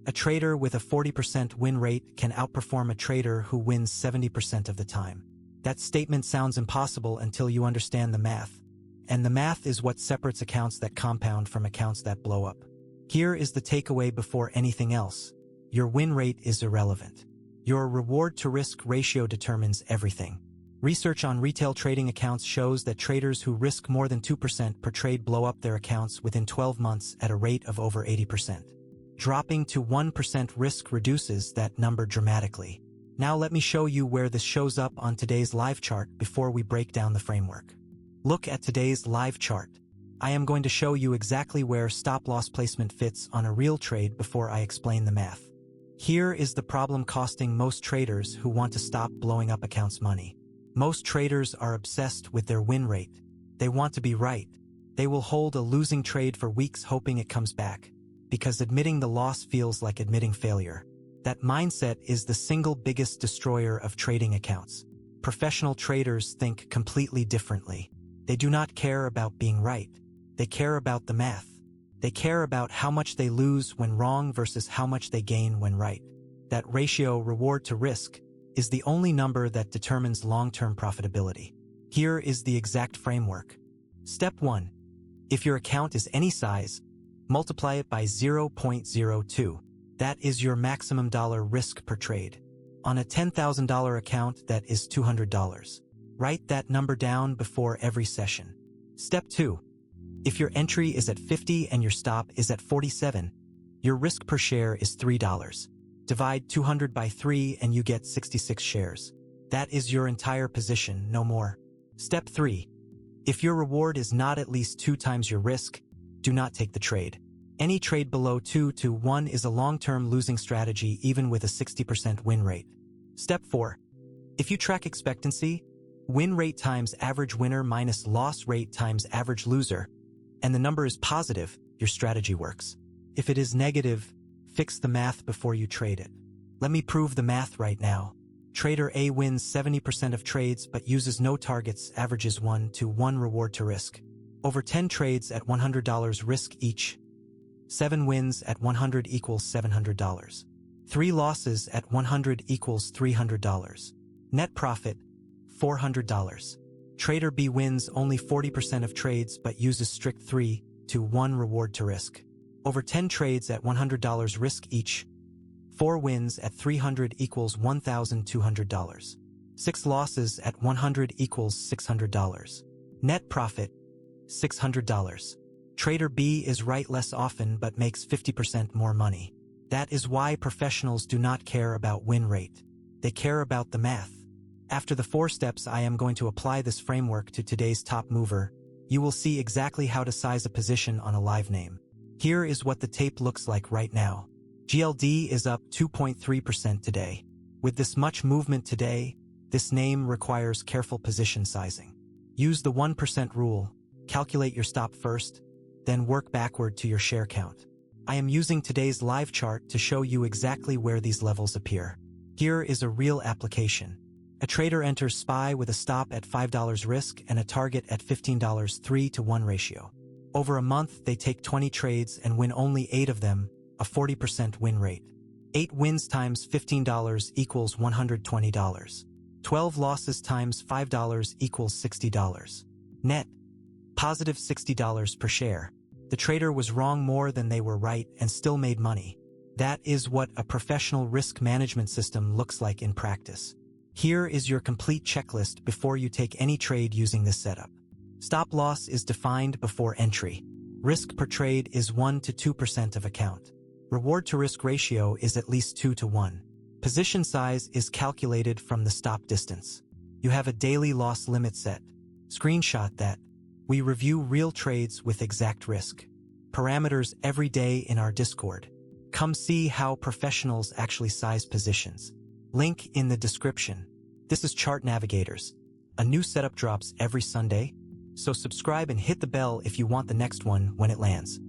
A trader with a 40% win rate can outperform a trader who wins 70% of the time. That statement sounds impossible until you understand the math. And the math is what separates accounts that compound from accounts that blow up. Here is the takeaway before anything else. Your win rate is irrelevant. Your reward-to-risk ratio determines everything. Research on retail trading accounts shows that traders who risk more than 2% per trade blow up their accounts within 12 months at a rate of over 80%. Dropping to 1% risk reduces that number dramatically. Now let me show you where this shows up on today's live chart before we break down the framework. Look at today's live chart. I am going to show you exactly where stop-loss placement fits on a real trade before I explain the math. Here is the problem costing most traders who want to stop blowing up accounts money. Most traders are obsessed with their win rate. They want to be right. They will hold a losing trade for weeks hoping it comes back, because admitting the loss feels like admitting failure. That mindset is the single biggest destroyer of trading accounts. Professional traders think completely differently. They do not care about being right. They care about the math. They care about how much they lose when wrong versus how much they gain when right. That ratio, reward to risk, is the only number that determines long-term profitability. Here is the exact framework. Step 1. If your account is any size, multiply it by 0.02. That is your maximum dollar risk per trade. On a $10,000 account, that is $200. Write that number down before every session. Step 2. If your entry is at 50 and your stop is at 47, your risk per share is $3. Divide 200 by 3 and you get 66 shares. That is your entire position, no more. Step 3. If your reward is not at least 2 times your risk, do not take the trade. Any trade below 2 to 1 is a long-term losing strategy even with a 60% win rate. Step 4. If you track expectancy, win rate times average winner minus loss rate times average loser, and the number is positive, your strategy works. If it is negative, fix the math before you trade it. Let me prove the math right now. Trader A wins 70% of trades but uses no targets, averages 1 to 1 reward to risk. Over 10 trades at $100 risk each. 7 wins at 100 equals $700. 3 losses at 100 equals $300. Net profit, $400. Trader B wins only 40% of trades but uses strict 3 to 1 reward to risk. Over 10 trades at $100 risk each. 4 wins at 300 equals $1,200. 6 losses at 100 equals $600. Net profit, $600. Trader B is right less often but makes 50% more money. That is why professionals do not care about win rate. They care about the math. After the 4 steps, I am going to apply this framework to today's top mover. You will see exactly how to size a position on a live name. Here is what the tape looks like right now. GLD is up 2.3% today. With this much movement today, this name requires careful position sizing. Use the 1% rule. Calculate your stop first, then work backward to your share count. I am using today's live chart to show you exactly where these levels appear. Here is a real application. A trader enters SPY with a stop at $5 risk and a target at $15, 3 to 1 ratio. Over a month, they take 20 trades and win only 8 of them, a 40% win rate. 8 wins times $15 equals $120. 12 losses times $5 equals $60. Net, positive $60 per share. The trader was wrong more than they were right and still made money. That is what a professional risk management system looks like in practice. Here is your complete checklist before you take any trade using this setup. Stop loss is defined before entry. Risk per trade is 1 to 2% of account. Reward to risk ratio is at least 2 to 1. Position size is calculated from the stop distance. You have a daily loss limit set. Screenshot that. We review real trades with exact risk parameters every day in our Discord. Come see how professionals actually size positions. Link in the description. This is ChartNavigators. A new setup drops every Sunday, so subscribe and hit the bell if you want the next one when it lands.